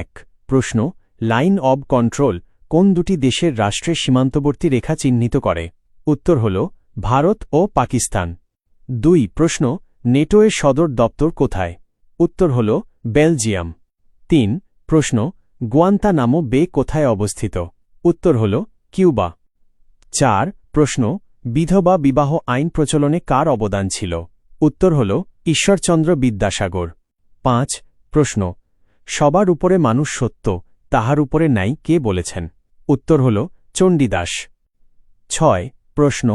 এক প্রশ্ন line of control কোন দুটি দেশের রাষ্ট্রের সীমান্তবর্তী রেখা চিহ্নিত করে? উত্তর হল ভারত ও পাকিস্তান। 2 প্রশ্ন নেটো এর সদর দপ্তর কোথায়? উত্তর হল বেলজিয়াম। 3 প্রশ্ন গুয়ান্তানামো বে কোথায় অবস্থিত? উত্তর হল কিউবা। 4 প্রশ্ন বিধবা বিবাহ আইন প্রচলনে কার অবদান ছিল? উত্তর হল ঈশ্বরচন্দ্র বিদ্যাসাগর। 5 প্রশ্ন সবার উপরে মানুষ সত্য, তাহার উপরে নাই কে বলেছেন? উত্তর হল চণ্ডীদাস। 6 প্রশ্ন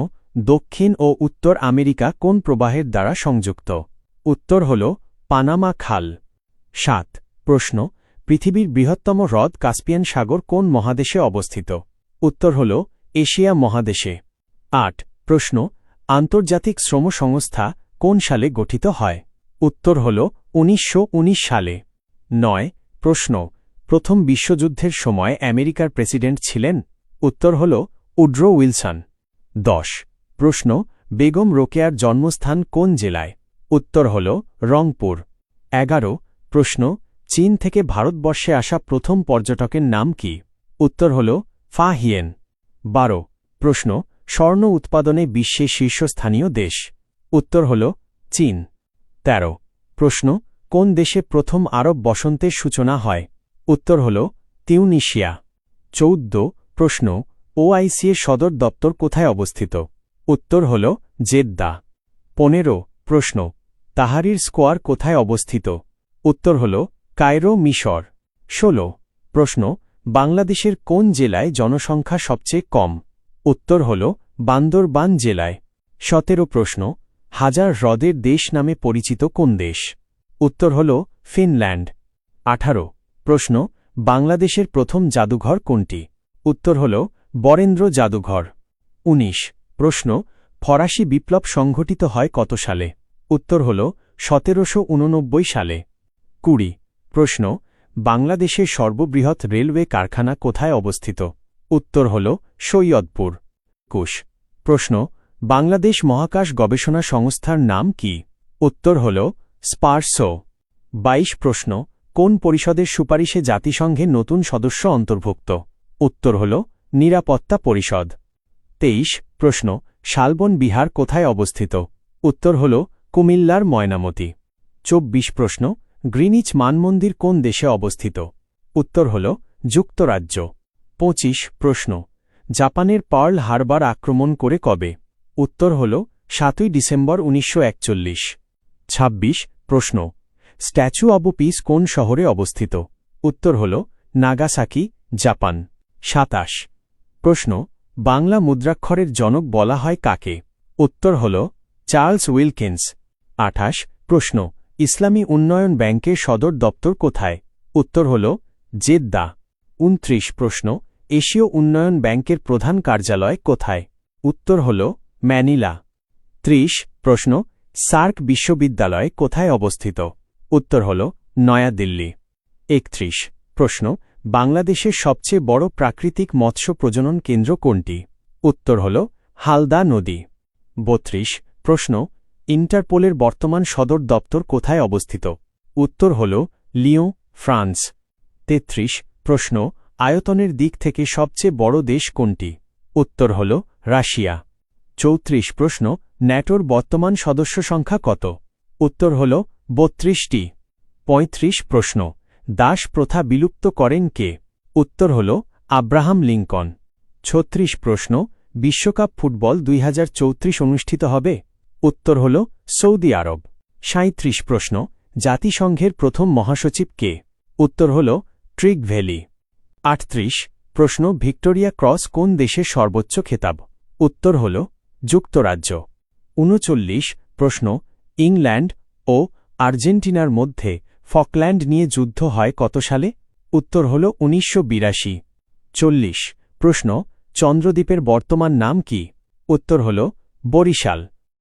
দক্ষিণ ও উত্তর আমেরিকা কোন প্রবাহের দ্বারা সংযুক্ত? উত্তর হল পানামা খাল। 7 প্রশ্ন পৃথিবীর বৃহত্তম হ্রদ কাস্পিয়ান সাগর কোন মহাদেশে অবস্থিত? উত্তর হল এশিয়া মহাদেশে। 8 প্রশ্ন আন্তর্জাতিক শ্রম সংস্থা কোন সালে গঠিত হয়? উত্তর হল 1919 সালে। 9 প্রশ্ন প্রথম বিশ্বযুদ্ধের সময় আমেরিকার প্রেসিডেন্ট ছিলেন? উত্তর হল উড্রো উইলসন। 10 প্রশ্ন বেগম রোকেয়ার জন্মস্থান কোন জেলায়? উত্তর হল রংপুর। 11 প্রশ্ন চীন থেকে ভারতবর্ষে আসা প্রথম পর্যটকের নাম কি? উত্তর হল ফা হিয়েন। 12 প্রশ্ন স্বর্ণ উৎপাদনে বিশ্বে শীর্ষস্থানীয় দেশ? উত্তর হল চীন। 13 প্রশ্ন কোন দেশে প্রথম আরব বসন্তের সূচনা হয়? উত্তর হল তিউনিসিয়া। 14 প্রশ্ন ওআইসি এর সদর দপ্তর কোথায় অবস্থিত? উত্তর হল জেদ্দা। 15 প্রশ্ন তাহারির স্কোয়ার কোথায় অবস্থিত? উত্তর হল কায়রো, মিশর। 16 প্রশ্ন বাংলাদেশের কোন জেলায় জনসংখ্যা সবচেয়ে কম? উত্তর হল বান্দরবান জেলায়। 17 প্রশ্ন হাজার হ্রদের দেশ নামে পরিচিত কোন দেশ? উত্তর হল ফিনল্যান্ড। 18 প্রশ্ন বাংলাদেশের প্রথম জাদুঘর কোনটি? উত্তর হল বরেন্দ্র জাদুঘর। 19 প্রশ্ন ফরাসি বিপ্লব সংঘটিত হয় কত সালে? উত্তর হল 1789 সালে। 20 প্রশ্ন বাংলাদেশের সর্ববৃহৎ রেলওয়ে কারখানা কোথায় অবস্থিত? উত্তর হল সৈয়দপুর। 21 প্রশ্ন বাংলাদেশ মহাকাশ গবেষণা সংস্থার নাম কি? উত্তর হল স্পারসো। 22 প্রশ্ন কোন পরিষদের সুপারিশে জাতিসংঘে নতুন সদস্য অন্তর্ভুক্ত? উত্তর হল নিরাপত্তা পরিষদ। 23 প্রশ্ন শালবন বিহার কোথায় অবস্থিত? উত্তর হল কুমিল্লার ময়নামতি। 24 প্রশ্ন গ্রিনিচ মানমন্দির কোন দেশে অবস্থিত? উত্তর হল যুক্তরাজ্য। 25 প্রশ্ন জাপানের পার্ল হারবার আক্রমণ করে কবে? উত্তর হল 7 ডিসেম্বর 1941। 26 প্রশ্ন স্ট্যাচু অব পিস কোন শহরে অবস্থিত? উত্তর হল নাগাসাকি, জাপান। 27 প্রশ্ন বাংলা মুদ্রাক্ষরের জনক বলা হয় কাকে? উত্তর হল চার্লস উইলকিন্স। 28 প্রশ্ন ইসলামী উন্নয়ন ব্যাংকের সদর দপ্তর কোথায়? উত্তর হল জেদ্দা। 29 প্রশ্ন এশীয় উন্নয়ন ব্যাংকের প্রধান কার্যালয় কোথায়? উত্তর হল ম্যানিলা। 30 প্রশ্ন সার্ক বিশ্ববিদ্যালয় কোথায় অবস্থিত? উত্তর হল নয়াদিল্লি। 31 প্রশ্ন বাংলাদেশের সবচেয়ে বড় প্রাকৃতিক মৎস্য প্রজনন কেন্দ্র কোনটি? উত্তর হল হালদা নদী। 32 প্রশ্ন ইন্টারপোলের বর্তমান সদর দপ্তর কোথায় অবস্থিত? উত্তর হল লিয়ঁ, ফ্রান্স। 33 প্রশ্ন আয়তনের দিক থেকে সবচেয়ে বড় দেশ কোনটি? উত্তর হল রাশিয়া। 34 প্রশ্ন ন্যাটোর বর্তমান সদস্য সংখ্যা কত? উত্তর হল 32টি। 35 প্রশ্ন দাস প্রথা বিলুপ্ত করেন কে? উত্তর হল আব্রাহাম লিঙ্কন। 36 প্রশ্ন বিশ্বকাপ ফুটবল 2034 অনুষ্ঠিত হবে? উত্তর হল সৌদি আরব। 37 প্রশ্ন জাতিসংঘের প্রথম মহাসচিব কে? উত্তর হল ট্রিগ ভ্যালি। 38 প্রশ্ন ভিক্টোরিয়া ক্রস কোন দেশের সর্বোচ্চ খেতাব? উত্তর হল যুক্তরাজ্য। 39 প্রশ্ন ইংল্যান্ড ও আর্জেন্টিনার মধ্যে ফকল্যান্ড নিয়ে যুদ্ধ হয় কত সালে? উত্তর হল 1982। 40 প্রশ্ন চন্দ্রদ্বীপের বর্তমান নাম কি? উত্তর হল বরিশাল।